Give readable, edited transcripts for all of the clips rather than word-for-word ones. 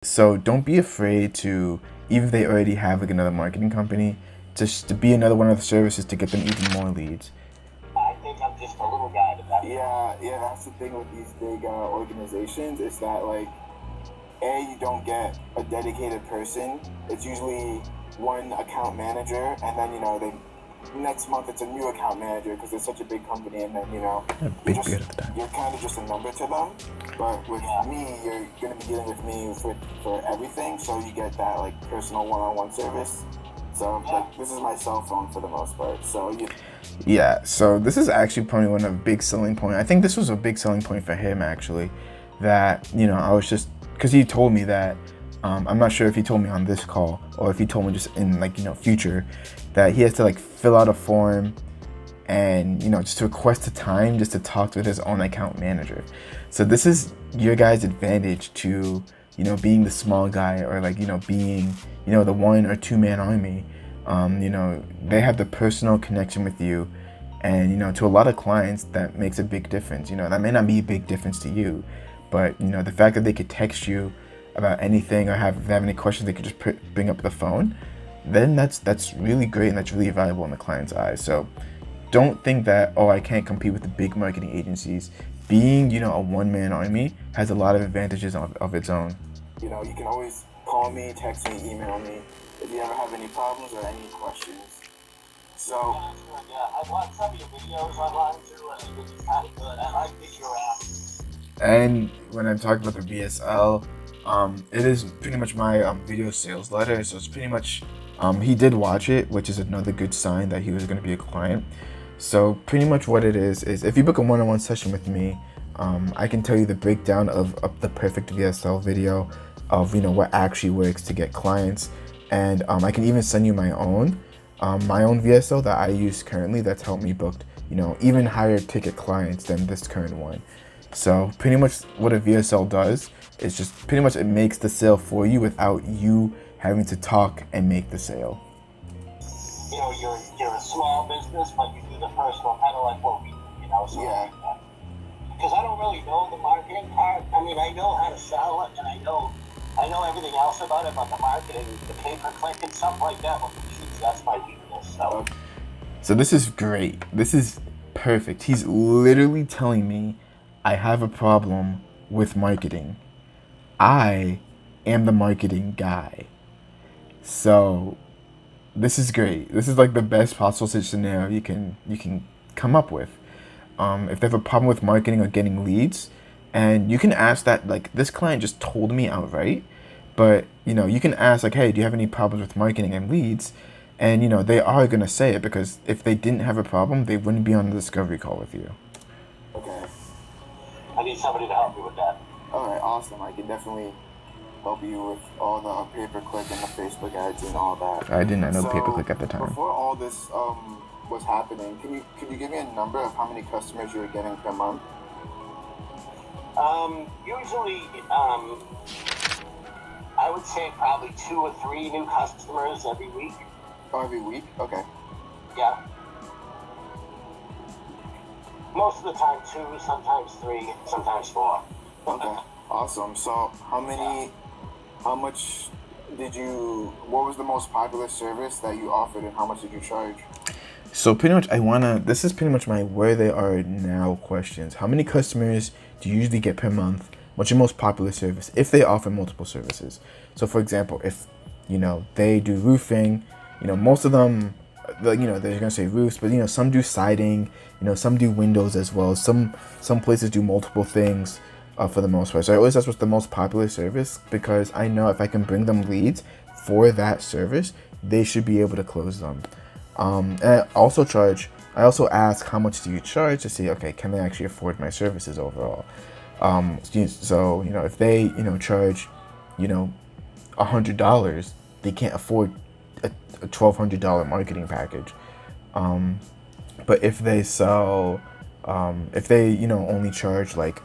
So don't be afraid to, even if they already have like another marketing company, just to be another one of the services to get them even more leads. I think I'm just a little guy to that. Yeah, that's the thing with these big organizations is that, like, you don't get a dedicated person. It's usually one account manager, and then, next month it's a new account manager because it's such a big company, and then, A big beard at the time. you're kind of just a number to them. But with me, you're going to be dealing with me for everything, so you get that, like, personal one-on-one service. So, like, this is my cell phone for the most part. So, Yeah, so this is actually probably one of the big selling point. I think this was a big selling point for him actually, that, I was just, because he told me that, I'm not sure if he told me on this call or if he told me just in like, future, that he has to like fill out a form and, just request a time just to talk with his own account manager. So this is your guys' advantage to, being the small guy or like, being, the 1 or 2 man army. They have the personal connection with you, and to a lot of clients that makes a big difference. That may not be a big difference to you, but the fact that they could text you about anything or if they have any questions, they could just bring up the phone. Then that's really great and that's really valuable in the client's eyes. So don't think that, oh, I can't compete with the big marketing agencies. Being a one-man army has a lot of advantages of its own. you can always call me, text me, email me if you ever have any problems or any questions. So, I watched some of your videos online too. I think it's kind of good. I like that you're And when I'm talking about the VSL, it is pretty much my video sales letter. So it's pretty much, he did watch it, which is another good sign that he was going to be a client. So pretty much what it is if you book a one-on-one session with me, I can tell you the breakdown of the perfect VSL video of what actually works to get clients, and I can even send you my own VSL that I use currently that's helped me book even higher ticket clients than this current one. So pretty much what a VSL does is just pretty much it makes the sale for you without you having to talk and make the sale. You're a small business, but you do the personal, kind of like what we do. So yeah. Because I don't really know the marketing part. I mean, I know how to sell it, and I know everything else about it, but the marketing, the pay-per-click and stuff like that, well, that's my weakness. So this is great. This is perfect. He's literally telling me I have a problem with marketing. I am the marketing guy. So this is great. This is like the best possible scenario you can come up with. If they have a problem with marketing or getting leads, and you can ask that, like, this client just told me outright, but you can ask like, hey, do you have any problems with marketing and leads? And they are gonna say it, because if they didn't have a problem, they wouldn't be on the discovery call with you. Okay. I need somebody to help me with that. All right, awesome. I can definitely help you with all the pay-per-click and the Facebook ads and all that. I did not know pay-per-click at the time. Before all this was happening, can you give me a number of how many customers you were getting per month? Usually, I would say probably 2 or 3 new customers every week. Oh, every week? Okay. Yeah. Most of the time 2, sometimes 3, sometimes 4. Okay. Awesome. So what was the most popular service that you offered and how much did you charge? So pretty much this is pretty much my where they are now questions. How many customers do you usually get per month? What's your most popular service if they offer multiple services? So for example, if they do roofing, most of them, they're gonna say roofs, but some do siding, some do windows as well. Some places do multiple things for the most part. So I always ask what's the most popular service, because I know if I can bring them leads for that service, they should be able to close them. And I also ask how much do you charge to see, okay, can they actually afford my services overall? So if they charge $100, they can't afford a $1,200 marketing package. But if they sell, if they only charge like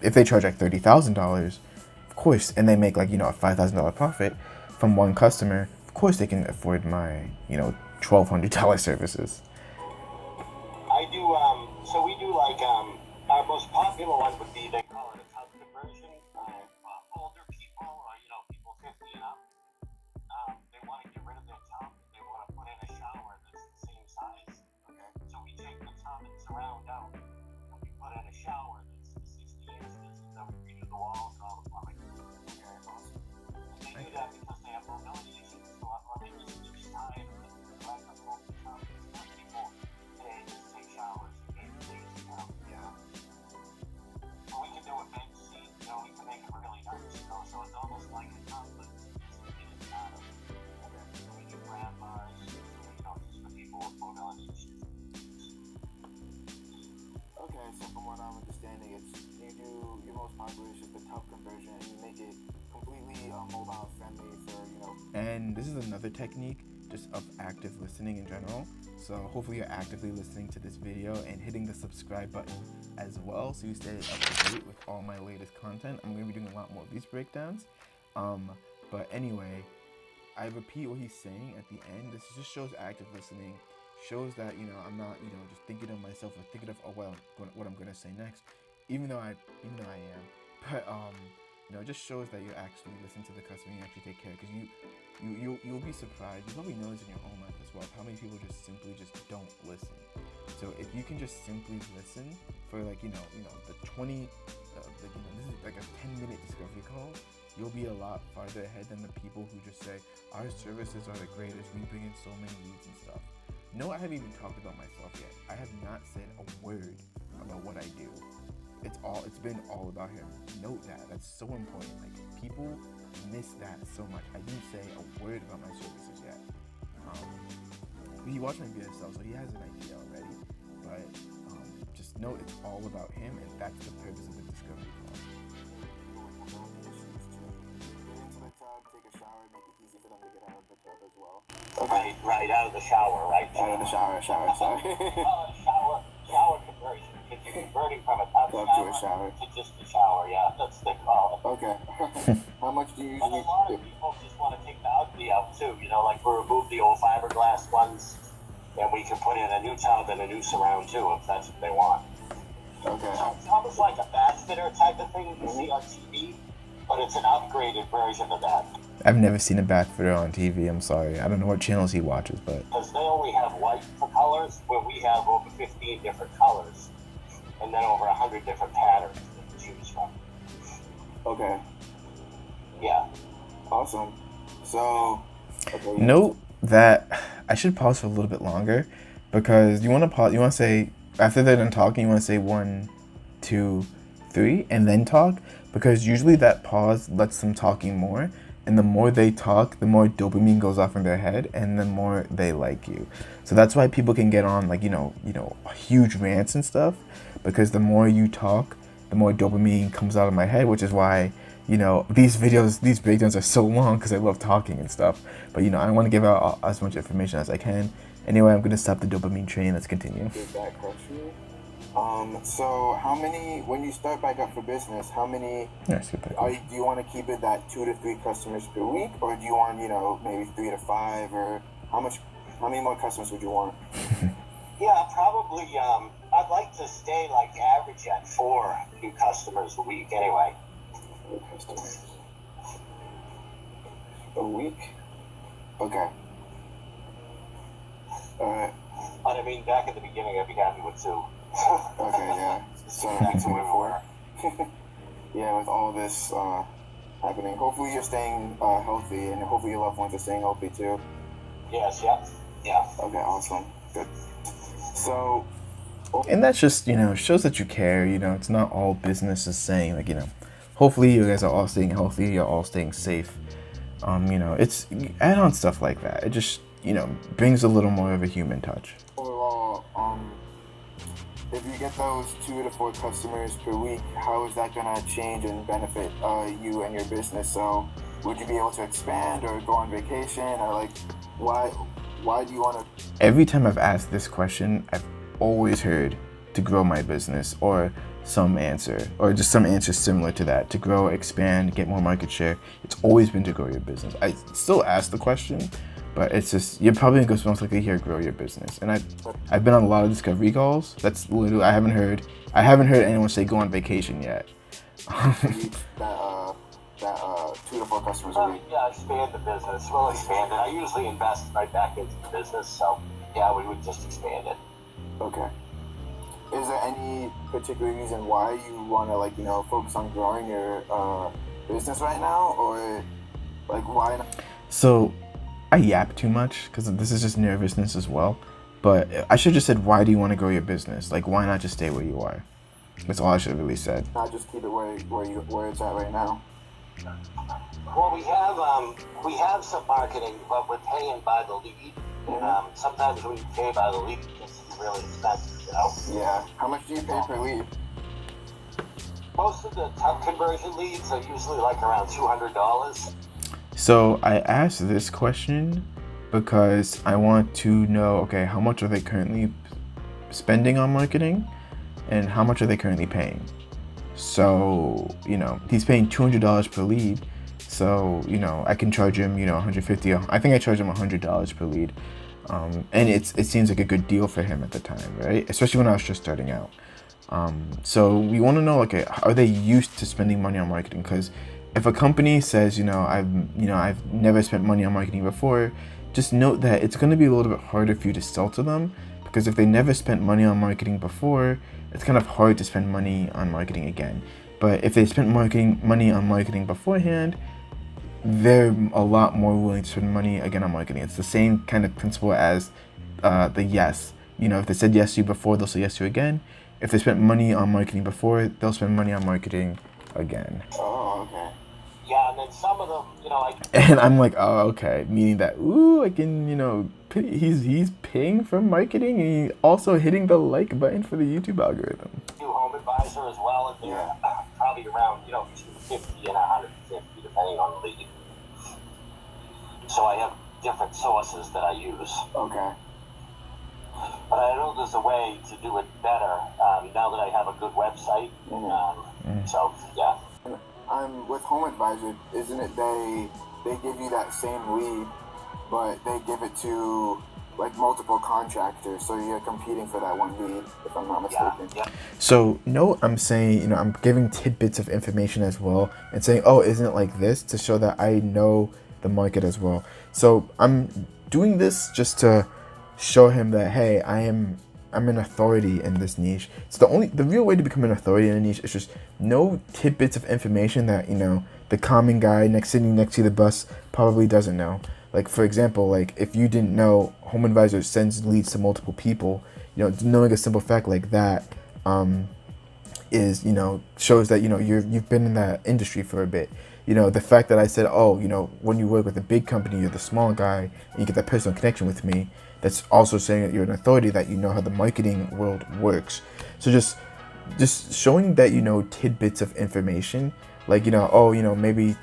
if they charge like $30,000, of course, and they make like a $5,000 profit from one customer, of course they can afford my $1,200 services. I do, so we do like, our most popular one would be, they call it a tough conversion. Older people, or so from what I'm understanding, it's your most popular is just the top conversion, and you make it completely mobile friendly for, you know. And this is another technique just of active listening in general. So hopefully you're actively listening to this video and hitting the subscribe button as well, so you stay up to date with all my latest content. I'm going to be doing a lot more of these breakdowns. But anyway, I repeat what he's saying at the end. This just shows active listening, shows that, you know, I'm not, you know, just thinking of myself or thinking of, oh well, what I'm gonna say next, even though I am. But you know, it just shows that you're actually listening to the customer and you actually take care. Because you'll be surprised. You probably know this in your own life as well. How many people just simply just don't listen. So if you can just simply listen for like the 20, this is like a 10-minute discovery call, you'll be a lot farther ahead than the people who just say, our services are the greatest, we bring in so many leads and stuff. No, I haven't even talked about myself yet. I have not said a word about what I do. It's been all about him. Note that. That's so important. Like, people miss that so much. I didn't say a word about my services yet. He watched my BSL, so he has an idea already. But just know it's all about him, and that's the purpose of the discovery call. Take a shower, make it easy for them to get out of the tub as well. Right, out of the shower, right? Out of the shower, sorry. Shower conversion. Because you're converting from a tub to a shower to just a shower, yeah. That's the call. Okay. How much do you And usually a lot of people just want to take the ugly out too. You know, like we remove the old fiberglass ones, and we can put in a new tub and a new surround too, if that's what they want. Okay. So it's almost like a bath fitter type of thing you see on TV, but it's an upgraded version of that. I've never seen a bath fitter on TV. I'm sorry. I don't know what channels he watches, but Because they only have white for colors, where we have over 15 different colors, and then over 100 different patterns to choose from. Okay. Yeah. Awesome. So, okay. note that I should pause for a little bit longer, because you want to pause. You want to say, after they're done talking, you want to say 1, 2, 3, and then talk, because usually that pause lets them talking more. And the more they talk, the more dopamine goes off in their head, and the more they like you. So that's why people can get on huge rants and stuff, because the more you talk, the more dopamine comes out of my head, which is why, these breakdowns are so long, because I love talking and stuff. But I want to give out as much information as I can. Anyway, I'm gonna stop the dopamine train. Let's continue. Did that crush you? So how many, when you start back up for business, how many, do you want to keep it that 2 to 3 customers per week, or do you want, maybe 3 to 5, or how many more customers would you want? Yeah, probably, I'd like to stay like average at 4 new customers a week anyway. 4 customers a week? Okay. Alright. But I mean, back at the beginning, I'd be happy with 2. Okay, yeah. So, 2 and 4. Yeah, with all this happening, hopefully you're staying healthy, and hopefully your loved ones are staying healthy too. Yes, yeah. Okay, awesome. Good. So, and that's just, shows that you care. It's not all business is saying, hopefully you guys are all staying healthy, you're all staying safe. It's add on stuff like that. It just, brings a little more of a human touch. Overall, if you get those 2 to 4 customers per week, how is that gonna change and benefit you and your business? So, would you be able to expand or go on vacation, or like, why do you want to? Every time I've asked this question, I've always heard to grow my business, or some answer, or just some answer similar to that, to grow, expand, get more market share. It's always been to grow your business. I still ask the question, but it's just, you're probably going to most likely hear grow your business. And I've been on a lot of discovery calls. That's literally, I haven't heard anyone say go on vacation yet. that 2 to 4 customers a week. Yeah, expand the business. We'll expand it. I usually invest right back into the business, so yeah, we would just expand it. Okay. Is there any particular reason why you want to focus on growing your business right now, or why not? So I yap too much because this is just nervousness as well. But I should have just said, why do you want to grow your business? Why not just stay where you are? That's all I should have really said. Not just keep it where it's at right now. Well, we have some marketing, but we're paying by the lead. And sometimes when you pay by the lead, it's really expensive. Yeah. How much do you pay per lead? Most of the top conversion leads are usually like around $200. So I asked this question because I want to know, okay, how much are they currently spending on marketing and how much are they currently paying? So, he's paying $200 per lead. So, I can charge him, $150. I think I charge him $100 per lead. And it seems like a good deal for him at the time, right? Especially when I was just starting out. So we want to know, okay, are they used to spending money on marketing? Because if a company says, I've never spent money on marketing before, just note that it's going to be a little bit harder for you to sell to them, because if they never spent money on marketing before, it's kind of hard to spend money on marketing again. But if they spent money on marketing beforehand, they're a lot more willing to spend money again on marketing. It's the same kind of principle as the yes. If they said yes to you before, they'll say yes to you again. If they spent money on marketing before, they'll spend money on marketing again. Oh, okay. Yeah, and then some of them, And I'm like, oh, okay. Meaning that, I can, he's paying for marketing and he's also hitting the like button for the YouTube algorithm. do Home Advisor as well, and they're probably around, 250 and 150, depending on the lead. So I have different sources that I use. Okay. But I know there's a way to do it better now that I have a good website. So, yeah. With Home Advisor, isn't it they give you that same lead, but they give it to like multiple contractors, so you're competing for that one lead, if I'm not mistaken. Yeah. So I'm saying, I'm giving tidbits of information as well and saying, oh, isn't it like this, to show that I know the market as well. So I'm doing this just to show him that, hey, I'm an authority in this niche. So the real way to become an authority in a niche is just know tidbits of information that, the common guy sitting next to the bus probably doesn't know. Like, for example, like if you didn't know Home Advisor sends leads to multiple people, knowing a simple fact like that is, shows that, you've been in that industry for a bit. The fact that I said, oh, when you work with a big company, you're the small guy and you get that personal connection with me, that's also saying that you're an authority, that you know how the marketing world works. So just showing that tidbits of information, like, maybe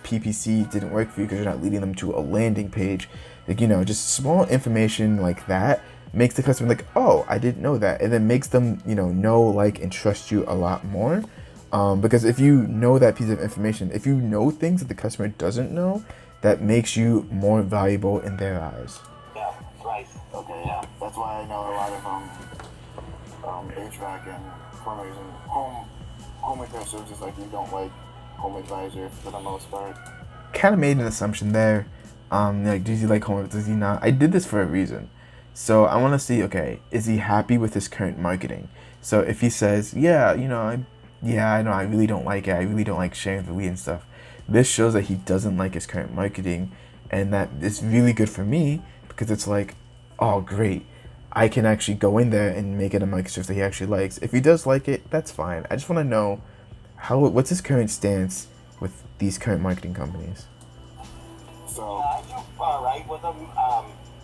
PPC didn't work for you because you're not leading them to a landing page. Like, just small information like that makes the customer like, oh, I didn't know that. And then makes them, know, like, and trust you a lot more. Because if you know that piece of information, if you know things that the customer doesn't know, that makes you more valuable in their eyes. Yeah, right. Okay, yeah. That's why I know a lot of HVAC and plumbers and home repair services like you don't like Home Advisor for the most part. Kind of made an assumption there. Like, does he like home? Does he not? I did this for a reason. So I want to see, okay, is he happy with his current marketing? So if he says, I know, I really don't like it. I really don't like sharing the lead and stuff. This shows that he doesn't like his current marketing, and that is really good for me because it's like, oh, great. I can actually go in there and make it a microservice that he actually likes. If he does like it, that's fine. I just want to know what's his current stance with these current marketing companies. So I do all right with them,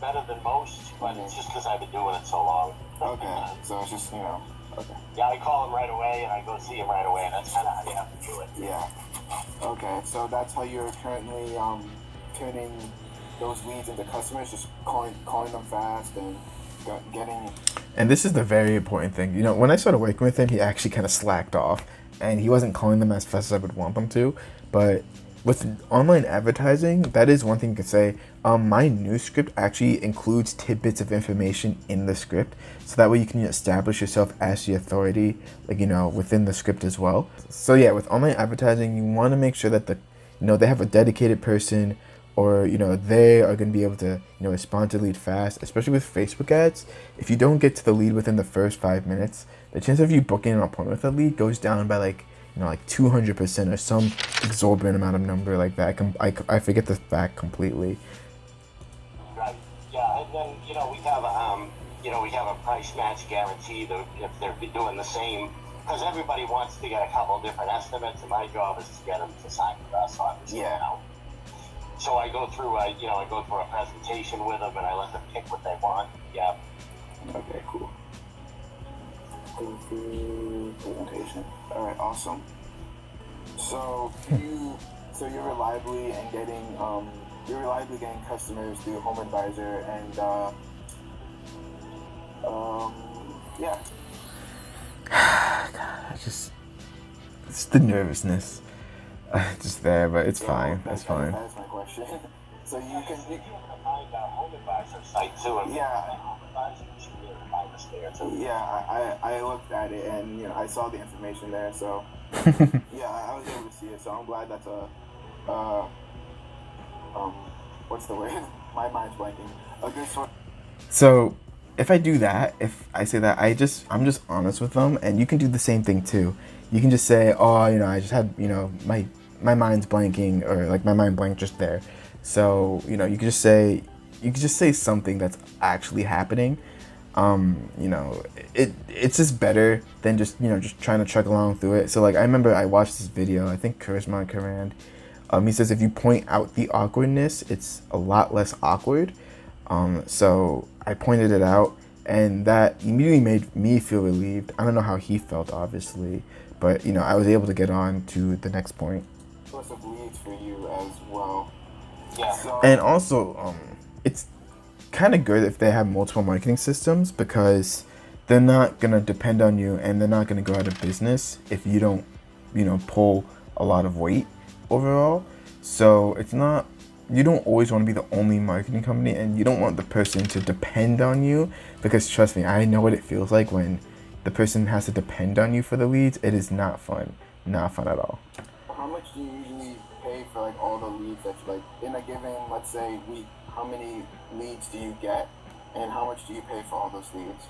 better than most, but it's just because I've been doing it so long. okay, so it's just okay. Yeah, I call him right away, and I go see him right away, and that's kind of how you have to do it. Yeah. Okay, so that's how you're currently turning those leads into customers, just calling them fast and getting. And this is the very important thing. When I started working with him, he actually kind of slacked off, and he wasn't calling them as fast as I would want them to. But with online advertising, that is one thing you could say. My new script actually includes tidbits of information in the script, so that way you can establish yourself as the authority, like, within the script as well. So yeah, with online advertising, you want to make sure that they have a dedicated person, or they are going to be able to respond to lead fast. Especially with Facebook ads, if you don't get to the lead within the first 5 minutes, the chance of you booking an appointment with a lead goes down by like 200% or some exorbitant amount of number like that. I forget the fact completely. Right. Yeah, and then we have a price match guarantee that if they're doing the same, because everybody wants to get a couple different estimates, and my job is to get them to sign with us on this. Yeah. So I go through a presentation with them, and I let them pick what they want. Yeah. Okay, cool. Presentation. All right, awesome. So you're reliably getting customers through Home Advisor and yeah. It's the nervousness just there, but it's fine. That's fine. That's my question. So you can find our Home Advisor site too. And yeah. Home Advisor should be able to find us there too. Yeah, I looked at it and I saw the information there. So yeah, I was able to see it. So I'm glad that's what's the word? My mind's blanking. A good sort. So if I do that, if I say that, I'm just honest with them, and you can do the same thing too. You can just say, oh, I just had, my mind's blanking, or like my mind blanked just there. So, you can just say something that's actually happening. It's just better than just trying to truck along through it. So like I remember I watched this video, I think Charisma Command. He says if you point out the awkwardness, it's a lot less awkward. So I pointed it out, and that immediately made me feel relieved. I don't know how he felt, obviously, but I was able to get on to the next point. Source of leads for you as well. Yeah. So, And also, it's kind of good if they have multiple marketing systems, because they're not gonna depend on you, and they're not gonna go out of business if you don't, pull a lot of weight overall. So it's not. You don't always want to be the only marketing company, and you don't want the person to depend on you, because trust me, I know what it feels like when the person has to depend on you for the leads. It is not fun. Not fun at all. how much do you usually pay for like all the leads that you in a given, let's say, week? How many leads do you get, and how much do you pay for all those leads?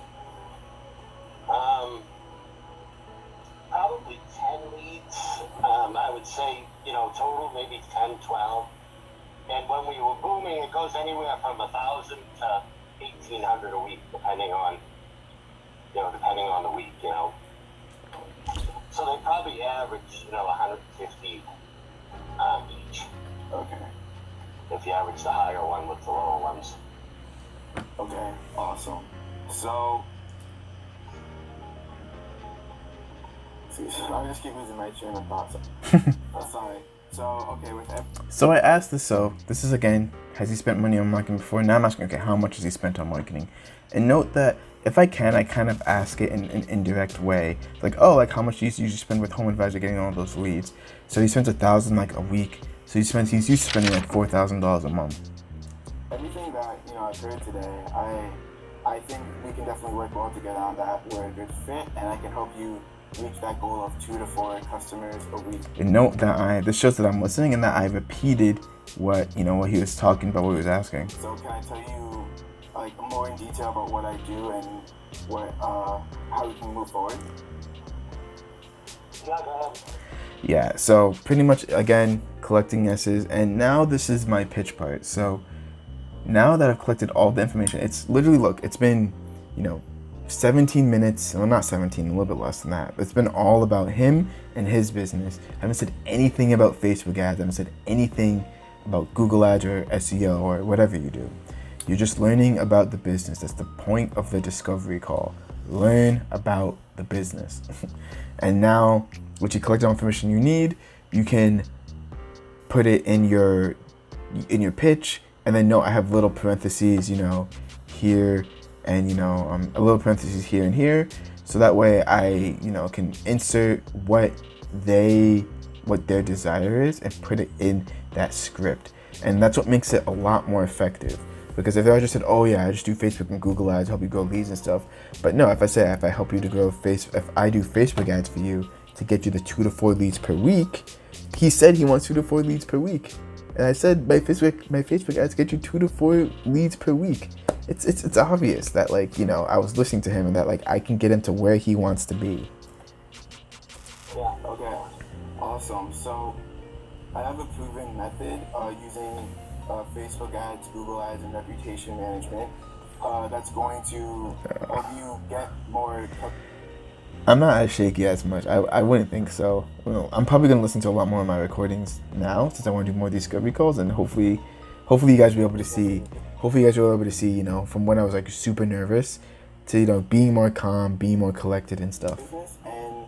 Probably 10 leads. I would say, total maybe 10, 12. And when we were booming, it goes anywhere from 1,000 to 1,800 a week, depending on the week, So they probably average, 150 each. Okay. If you average the higher one with the lower ones. Okay. Awesome. So, I just keep losing my train of thought. Sorry. So, okay, So I asked this. So this is again, has he spent money on marketing before? Now I'm asking, okay, how much has he spent on marketing? And note that if I can, I kind of ask it in an indirect way, like, oh, like how much do you usually spend with Home Advisor getting all those leads? So he spends $1,000 like a week. So he's used to spending like $4,000 a month. everything that I've heard today, I think we can definitely work well together on that. We're a good fit, and I can help you reach that goal of 2 to 4 customers a week. And note that this shows that I'm listening, and that I repeated what what he was talking about, what he was asking. So can I tell you like more in detail about what I do and what how we can move forward? Yeah, go ahead. Yeah, so pretty much again collecting yeses, and now this is my pitch part. So now that I've collected all the information, it's literally, look, it's been 17 minutes, well not 17, a little bit less than that, but it's been all about him and his business. I haven't said anything about Facebook ads, I haven't said anything about Google ads or SEO or whatever you do. You're just learning about the business. That's the point of the discovery call. Learn about the business. And now, once you collect all the information you need, you can put it in your pitch, and then note I have little parentheses, here, and a little parentheses here and here, so that way I can insert what their desire is and put it in that script. And that's what makes it a lot more effective. Because if I just said, oh yeah, I just do Facebook and Google ads, help you grow leads and stuff. But no, if I help you to grow if I do Facebook ads for you to get you the 2 to 4 leads per week, he said he wants 2 to 4 leads per week. And I said my Facebook ads get you 2 to 4 leads per week. It's obvious that I was listening to him, and that I can get him to where he wants to be. Yeah, okay. Awesome. So I have a proven method using Facebook ads, Google ads, and reputation management that's going to help you get more. I'm not as shaky as much. I wouldn't think so. Well, I'm probably gonna listen to a lot more of my recordings now, since I want to do more discovery calls, and hopefully you guys will be able to see. Hopefully you guys will be able to see, from when I was super nervous, to being more calm, being more collected and stuff. Business and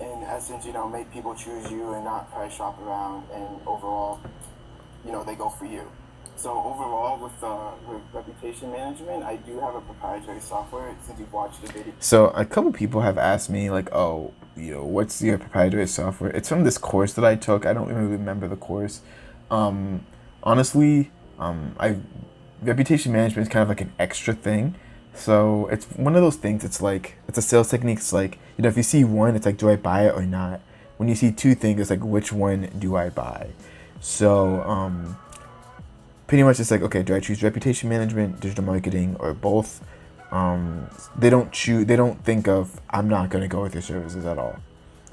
in essence, make people choose you and not price shop around, and overall, they go for you. So overall, with reputation management, I do have a proprietary software. Since you've watched the video. So a couple people have asked me like, oh, what's your proprietary software? It's from this course that I took. I don't really remember the course. Honestly, reputation management is kind of like an extra thing. So it's one of those things. It's like it's a sales technique. It's like if you see one, it's like, do I buy it or not? When you see two things, it's like, which one do I buy? So pretty much it's like, okay, do I choose reputation management, digital marketing, or both? They don't think of, I'm not gonna go with your services at all.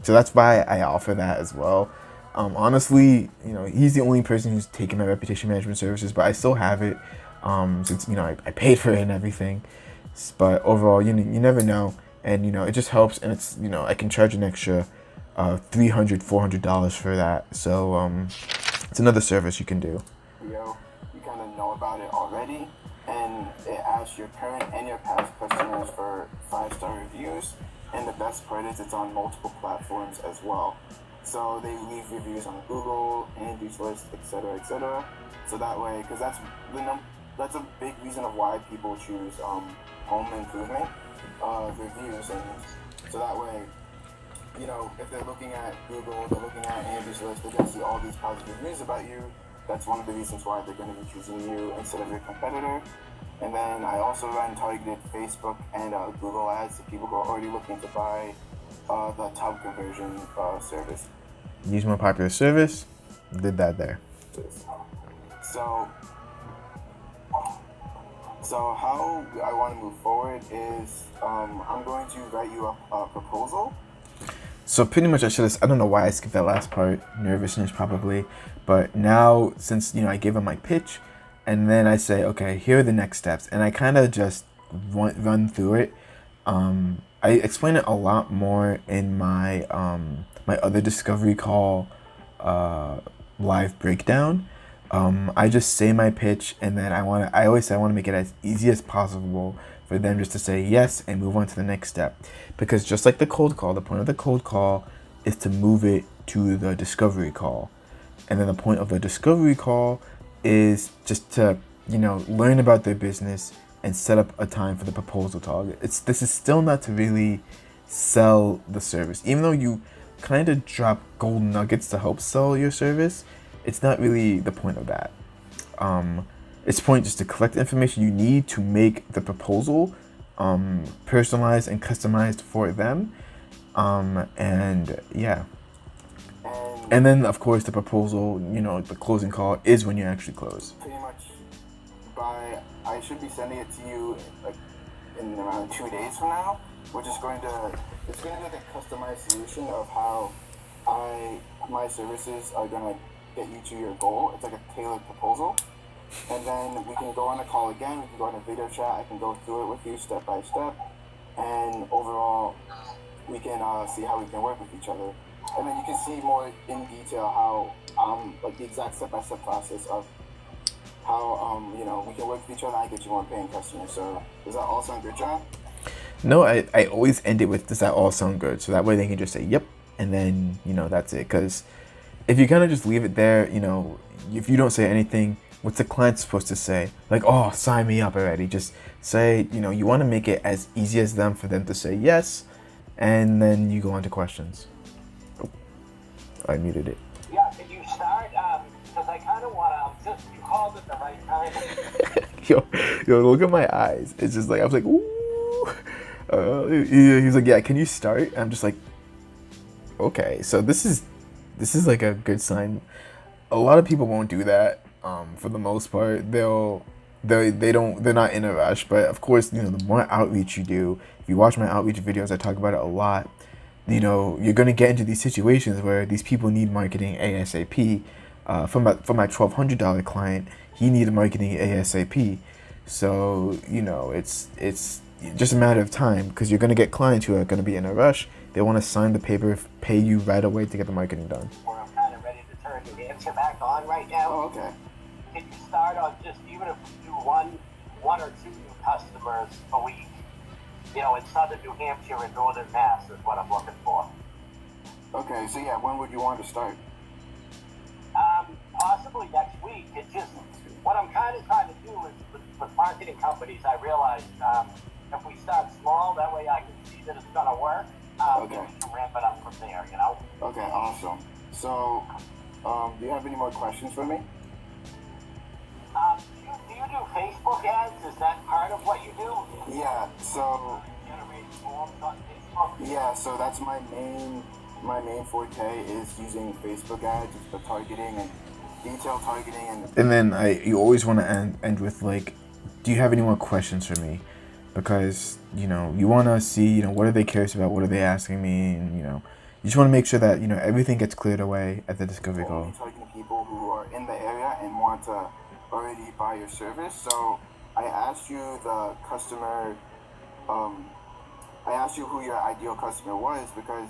So that's why I offer that as well. Honestly, he's the only person who's taken my reputation management services, but I still have it since I paid for it and everything. But overall, you never know, and it just helps, and it's I can charge an extra $300-$400 for that. So it's another service you can do. You kind of know about it already, and it asks your current and your past customers for 5-star reviews. And the best part is it's on multiple platforms as well. So they leave reviews on Google, Angie's List, etc., etc. So that way, because that's a big reason of why people choose home improvement reviews, and so that way, if they're looking at Google, they're looking at Angie's List, they're going to see all these positive reviews about you. That's one of the reasons why they're going to be choosing you instead of your competitor. And then I also run targeted Facebook and Google ads to people who are already looking to buy the top conversion service. Use more popular service. Did that there. So how I want to move forward is I'm going to write you a proposal. So pretty much I don't know why I skipped that last part, nervousness probably, but now since I gave him my pitch, and then I say, okay, here are the next steps, and I kind of just run through it. I explain it a lot more in my my other discovery call live breakdown. I just say my pitch, and then I always say I want to make it as easy as possible for them just to say yes and move on to the next step. Because just like the cold call, the point of the cold call is to move it to the discovery call. And then the point of the discovery call is just to, learn about their business and set up a time for the proposal talk. This is still not to really sell the service. Even though you kind of drop gold nuggets to help sell your service, it's not really the point of that. It's point just to collect the information you need to make the proposal personalized and customized for them. And yeah. And then, of course, the proposal, the closing call is when you actually close. Pretty much I should be sending it to you in around 2 days from now. It's going to be like a customized solution of how my services are going to get you to your goal. It's like a tailored proposal. And then we can go on a call again, we can go on a video chat, I can go through it with you step by step. And overall, we can see how we can work with each other. And then you can see more in detail how, the exact step-by-step process of how, we can work with each other and get you more paying customers. So does that all sound good, John? No, I always end it with, does that all sound good? So that way they can just say, yep, and then, that's it. Because if you kind of just leave it there, if you don't say anything, what's the client supposed to say? Like, oh, sign me up already. Just say, you want to make it as easy as them for them to say yes, and then you go on to questions. Oh, I muted it. Yeah, can you start? Because I kind of want to, you called at the right time. yo, look at my eyes. It's just like, I was like, ooh. He's like, yeah, can you start? I'm just like, okay. So this is like a good sign. A lot of people won't do that. For the most part, they're not in a rush. But of course, the more outreach you do, if you watch my outreach videos, I talk about it a lot. You're gonna get into these situations where these people need marketing ASAP. For my $1,200 client, he needed marketing ASAP. So it's just a matter of time, because you're gonna get clients who are gonna be in a rush. They want to sign the paper, pay you right away to get the marketing done. I'm kind of ready to turn the answer back on right now. Oh, okay. Can you start on just, even if we do one or two new customers a week, in southern New Hampshire and northern Mass is what I'm looking for. Okay, so yeah, when would you want to start? Possibly next week. It's just what I'm kind of trying to do is with marketing companies. I realized if we start small, that way I can see that it's gonna work. Okay. And we can ramp it up from there. Okay, awesome. So, do you have any more questions for me? Do you do Facebook ads? Is that part of what you do? Yeah. So. Generate forms on Facebook. Yeah. So that's my main forte is using Facebook ads, just the targeting and detail targeting and then you always want to end with like, do you have any more questions for me? Because you want to see what are they curious about, what are they asking me, and you just want to make sure that everything gets cleared away at the discovery call. Only targeting people who are in the area and want to already buy your service. So I asked you I asked you who your ideal customer was because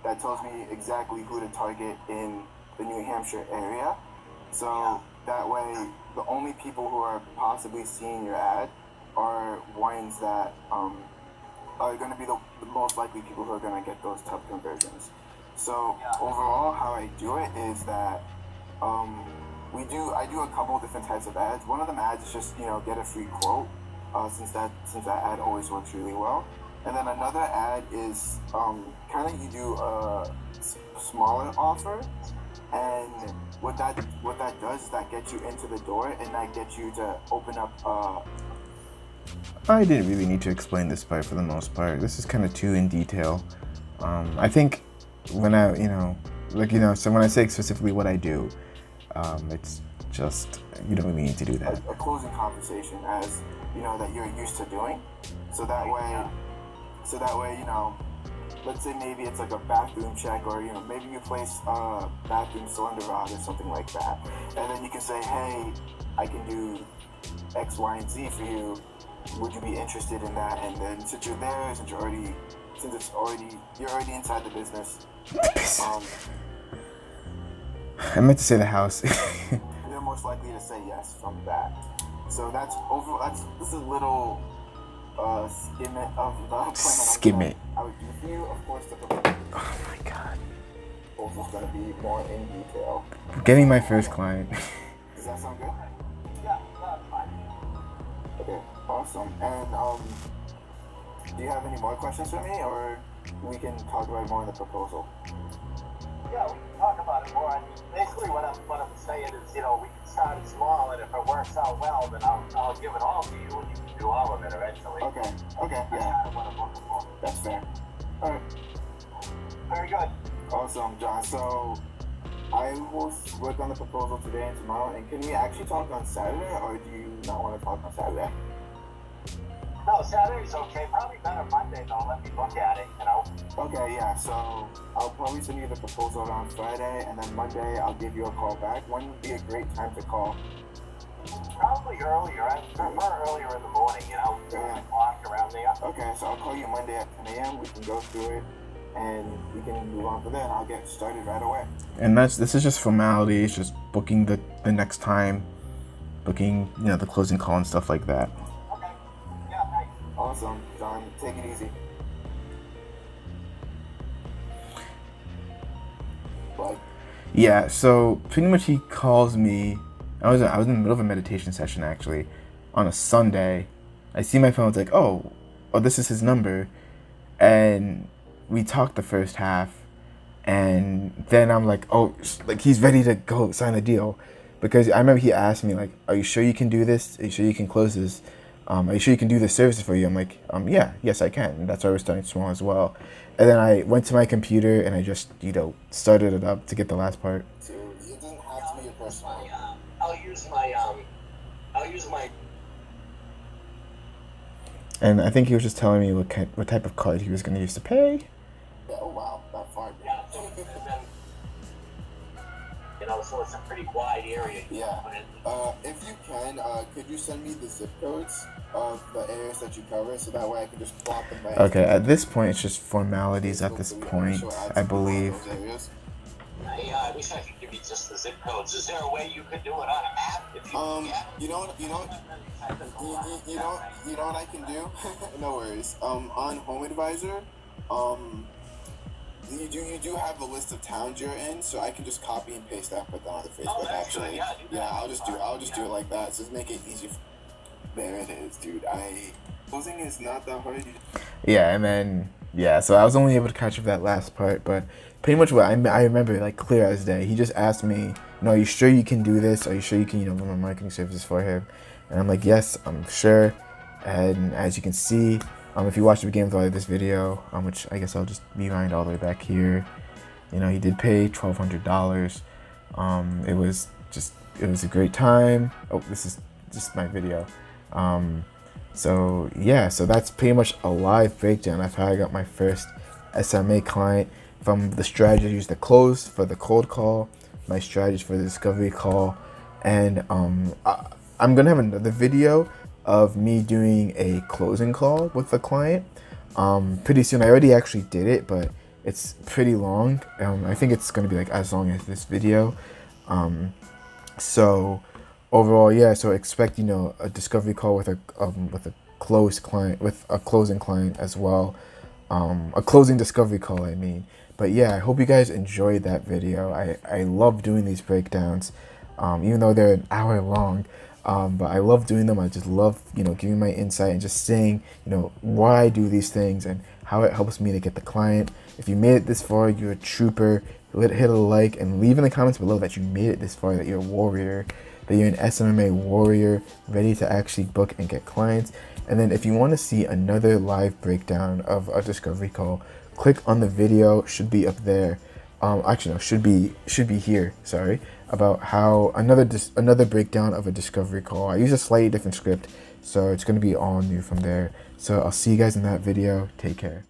that tells me exactly who to target in the New Hampshire area. So that way, the only people who are possibly seeing your ad are ones that are going to be the most likely people who are going to get those top conversions. So overall, how I do it is that I do a couple different types of ads. One of them ads is just get a free quote, since that ad always works really well. And then another ad is kind of you do a smaller offer, and what that does is that gets you into the door and that gets you to open up. I didn't really need to explain this part for the most part. This is kind of too in detail. I think when so when I say specifically what I do, it's just you don't really need to do that. A closing conversation, as that you're used to doing, so that way, let's say maybe it's like a bathroom check, or maybe you place a bathroom cylinder rod or something like that, and then you can say, hey, I can do X, Y, and Z for you. Would you be interested in that? And then since you're there, you're already inside the business. I meant to say the house. They're most likely to say yes from that. So this is a little skimmet of the plan Skimmet. I would do for you. Of course, the proposal Oh my god. is going to be more in detail. Getting my first client. Does that sound good? Yeah, that's fine. Okay, awesome. And do you have any more questions for me, or we can talk about more in the proposal? Yeah, we can talk about it more. Basically, what I'm saying is, we can start it small, and if it works out well, then I'll give it all to you, and you can do all of it eventually. Okay, That's yeah, kind of what I'm looking for. that's fair. All right, Very good. awesome, John. So I will work on the proposal today and tomorrow. And can we actually talk on Saturday, or do you not want to talk on Saturday? No, Saturday's okay. Probably better Monday, though. Let me look at it, Okay, yeah. So I'll probably send you the proposal around Friday, and then Monday I'll give you a call back. When would be a great time to call? Probably earlier. I prefer earlier in the morning, 7 o'clock around there. Okay, so I'll call you Monday at 10 a.m. We can go through it, and we can move on from there, and I'll get started right away. And this is just formalities, just booking the next time, booking the closing call and stuff like that. Okay. Yeah, thanks. Awesome, John. Take it easy. Bye. Yeah, so pretty much he calls me. I was in the middle of a meditation session actually, on a Sunday. I see my phone. It's like, oh, this is his number, and we talked the first half, and then I'm like, oh, like he's ready to go sign the deal, because I remember he asked me like, are you sure you can do this? Are you sure you can close this? Are you sure you can do the services for you? I'm like, yes I can. And that's why we're starting small as well. And then I went to my computer and I just started it up to get the last part. So it doesn't have to be a personal. I'll use my. And I think he was just telling me what type of card he was going to use to pay. Yeah, oh wow, that far. Yeah. So it's a pretty wide area. Yeah. If you can, could you send me the zip codes of the areas that you cover, so that way I can just plot them right. Okay, at this point it's just formalities at this point, I believe. I wish I could give you just the zip codes. Is there a way you could do it on an app? If You know what? You know what I can do? No worries. On Home Advisor, you do have a list of towns you're in, so I can just copy and paste that, put that on the Facebook. Oh, that's actually. good. Yeah, Yeah, I'll just do it like that. So just make it easy. There it is, dude. Closing is not that hard. Yeah, and then yeah, so I was only able to catch up that last part, but pretty much what I remember like clear as day. He just asked me, are you sure you can do this? Are you sure you can, run my marketing services for him? And I'm like, yes, I'm sure. And as you can see, if you watch the beginning of this video, which I guess I'll just rewind all the way back here. He did pay $1,200. It was a great time. Oh, this is just my video. So yeah, so that's pretty much a live breakdown of how I got my first SMA client, from the strategy I used to close for the cold call, my strategies for the discovery call, and I'm gonna have another video of me doing a closing call with the client pretty soon. I already actually did it, but it's pretty long. I think it's gonna be like as long as this video. So overall, yeah, so expect a discovery call with a closed client, with a closing client as well, a closing discovery call, I mean. But yeah, I hope you guys enjoyed that video. I love doing these breakdowns, even though they're an hour long. But I love doing them. I just love giving my insight and just saying why I do these things and how it helps me to get the client. If you made it this far, you're a trooper. Hit a like and leave in the comments below that you made it this far, that you're a warrior, that you're an SMMA warrior ready to actually book and get clients. And then if you want to see another live breakdown of a discovery call, click on the video, should be up there. Actually no, should be here, sorry, about how another breakdown of a discovery call. I use a slightly different script, so it's going to be all new from there. So I'll see you guys in that video. Take care.